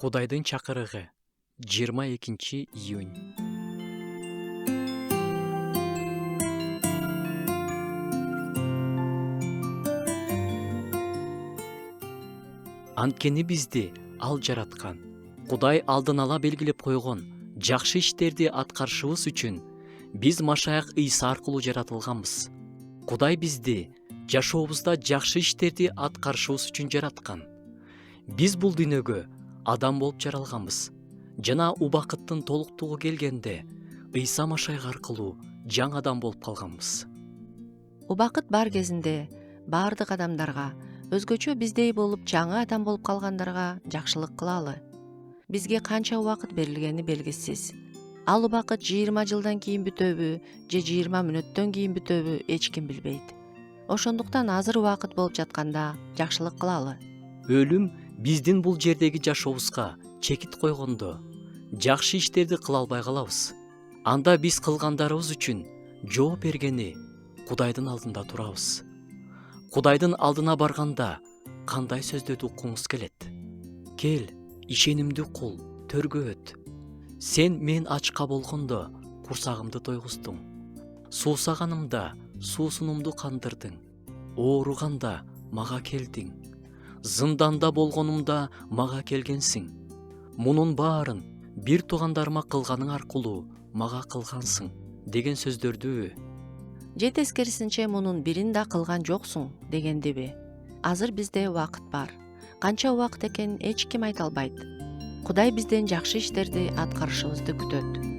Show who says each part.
Speaker 1: Кудайдын чакырыгы 22-июнь. Анткени бизди ал жараткан. Кудай алдын ала белгилеп койгон жакшы иштерди аткарышыбыз үчүн биз Машаяк Ыйса аркылуу жаратылганбыз. Кудай бизди жашообузда жакшы иштерди аткарышыбыз үчүн жараткан. Биз бул дүйнөгө адам болуп жаралганбыз жана убакыттын толуктугу келгенде Ыйса Машаяк аркылуу жаңы адам болуп калганбыз.
Speaker 2: Убакыт бар кезинде баардык адамдарга, өзгөчө биздей болуп жаңы адам болуп калгандарга жакшылык кылалы. Бизге канча убакыт берилгени белгисиз. Ал убакыт 20 жылдан кийин бүтөбү же 20 мүнөттөн кийин бүтөбү эч ким билбейт. Ошондуктан азыр убакыт болуп жатканда жакшылык кылалы.
Speaker 1: Өлүм биздин бул жердеги жашообузга чекит койгондо жакшы иштерди кыла албай калабыз. Анда биз кылгандарыбыз үчүн жооп бергени Кудайдын алдында турабыз. Кудайдын алдына барганда кандай сөздөрдү уккуңуз келет? Кел, ишенимдүү кул, төргө өт. Сен мен ачка болгондо курсагымды тойгуздуң. Суусаганымда суусунумду кандырдың. Ооруганда мага келдиң. Зынданда болгонумда мага келгенсиң. Мунун баарын бир туугандарыма кылганың аркылуу мага кылгансың деген сөздөрдүбү?
Speaker 2: Же тескерисинче мунун бирин да кылган жоксуң дегендиби? Азыр бизде убакыт бар. Канча убакыт экенин эч ким айта албайт. Кудай бизден жакшы иштерди аткарышыбызды күтөт.